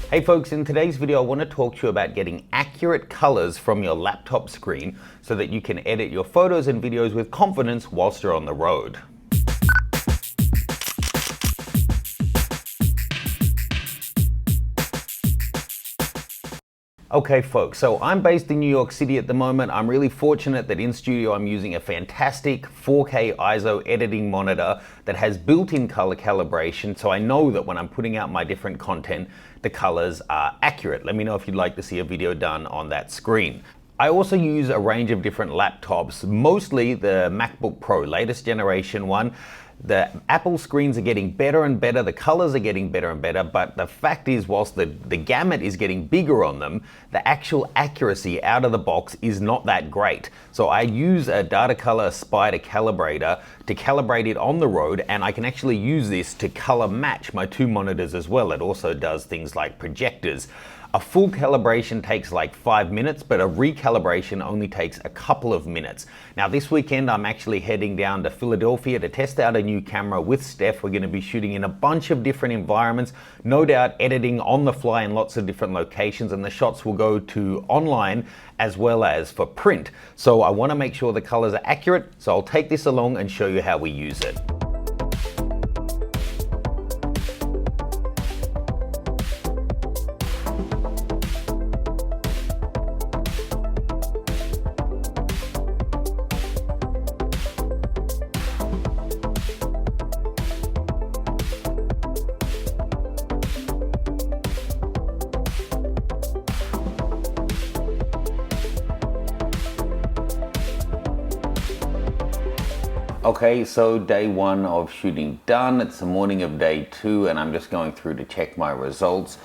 Hey folks, in today's video I want to talk to you about getting accurate colors from your laptop screen so that you can edit your photos and videos with confidence whilst you're on the road. Okay folks, so I'm based in New York City at the moment. I'm really fortunate that in studio I'm using a fantastic 4K ISO editing monitor that has built-in color calibration, so I know that when I'm putting out my different content, the colors are accurate. Let me know if you'd like to see a video done on that screen. I also use a range of different laptops, mostly the MacBook Pro, latest generation one. The Apple screens are getting better and better, the colors are getting better and better, but the fact is, whilst the gamut is getting bigger on them, the actual accuracy out of the box is not that great. So I use a Datacolor Spider calibrator to calibrate it on the road, and I can actually use this to color match my two monitors as well. It also does things like projectors. A full calibration takes like 5 minutes, but a recalibration only takes a couple of minutes. Now this weekend I'm actually heading down to Philadelphia to test out a new camera with Steph. We're going to be shooting in a bunch of different environments, no doubt editing on the fly in lots of different locations, and the shots will go to online as well as for print. So I want to make sure the colors are accurate, so I'll take this along and show you how we use it. Okay, so day one of shooting done. It's the morning of day two, and I'm just going through to check my results.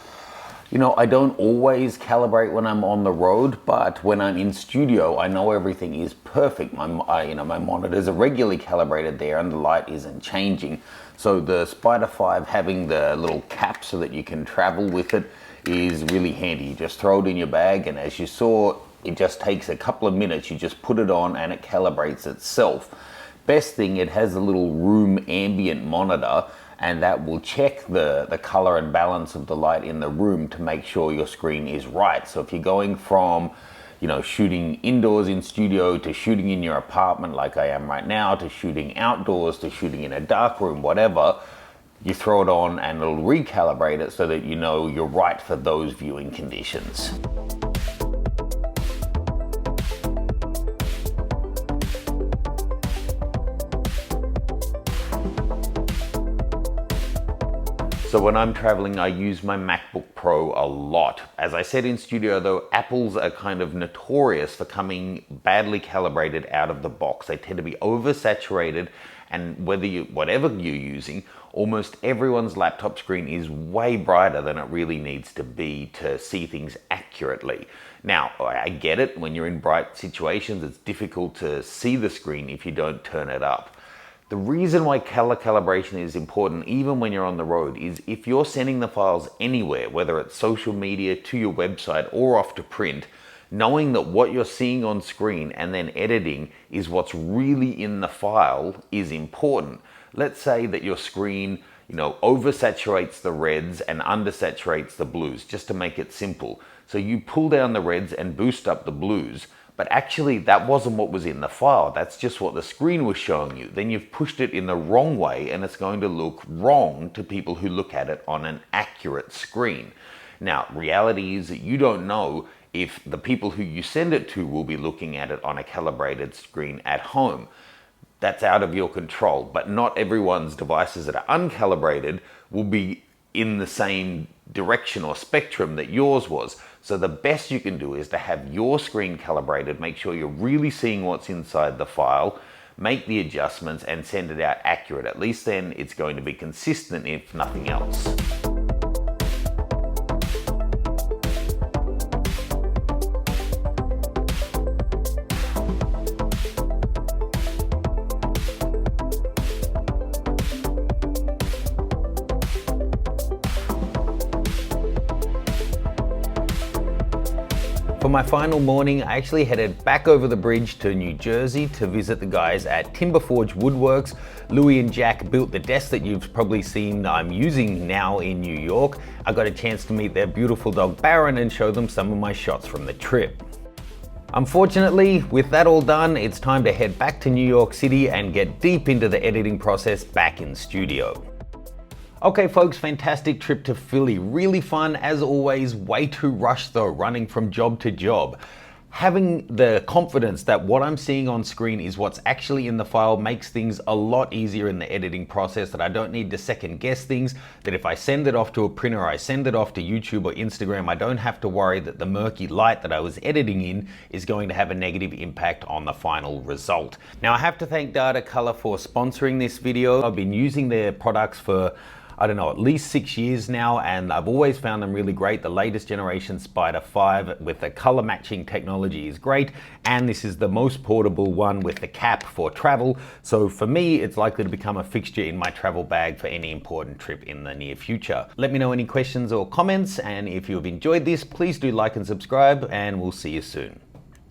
You know, I don't always calibrate when I'm on the road, but when I'm in studio, I know everything is perfect. My monitors are regularly calibrated there, and the light isn't changing. So the Spider 5 having the little cap so that you can travel with it is really handy. You just throw it in your bag, and as you saw, it just takes a couple of minutes. You just put it on, and it calibrates itself. Best thing, it has a little room ambient monitor, and that will check the color and balance of the light in the room to make sure your screen is right. So if you're going from, you know, shooting indoors in studio to shooting in your apartment like I am right now, to shooting outdoors, to shooting in a dark room, whatever, you throw it on and it'll recalibrate it so that you know you're right for those viewing conditions. So when I'm traveling, I use my MacBook Pro a lot. As I said in studio though, Apples are kind of notorious for coming badly calibrated out of the box. They tend to be oversaturated, and whatever you're using, almost everyone's laptop screen is way brighter than it really needs to be to see things accurately. Now, I get it, when you're in bright situations, it's difficult to see the screen if you don't turn it up. The reason why color calibration is important even when you're on the road is if you're sending the files anywhere, whether it's social media, to your website, or off to print, knowing that what you're seeing on screen and then editing is what's really in the file is important. Let's say that your screen, you know, oversaturates the reds and undersaturates the blues, just to make it simple. So you pull down the reds and boost up the blues, but actually that wasn't what was in the file. That's just what the screen was showing you. Then you've pushed it in the wrong way, and it's going to look wrong to people who look at it on an accurate screen. Now, reality is that you don't know if the people who you send it to will be looking at it on a calibrated screen at home. That's out of your control, but not everyone's devices that are uncalibrated will be in the same direction or spectrum that yours was. So the best you can do is to have your screen calibrated, make sure you're really seeing what's inside the file, make the adjustments and send it out accurate. At least then it's going to be consistent, if nothing else. For my final morning, I actually headed back over the bridge to New Jersey to visit the guys at Timber Forge Woodworks. Louis and Jack built the desk that you've probably seen I'm using now in New York. I got a chance to meet their beautiful dog Baron and show them some of my shots from the trip. Unfortunately, with that all done, it's time to head back to New York City and get deep into the editing process back in studio. Okay folks, fantastic trip to Philly. Really fun as always, way too rushed though, running from job to job. Having the confidence that what I'm seeing on screen is what's actually in the file makes things a lot easier in the editing process, that I don't need to second guess things, that if I send it off to a printer, I send it off to YouTube or Instagram, I don't have to worry that the murky light that I was editing in is going to have a negative impact on the final result. Now I have to thank Data Color for sponsoring this video. I've been using their products for I don't know, at least 6 years now, and I've always found them really great. The latest generation Spider 5 with the color matching technology is great, and this is the most portable one with the cap for travel. So for me, it's likely to become a fixture in my travel bag for any important trip in the near future. Let me know any questions or comments, and if you've enjoyed this, please do like and subscribe, and we'll see you soon.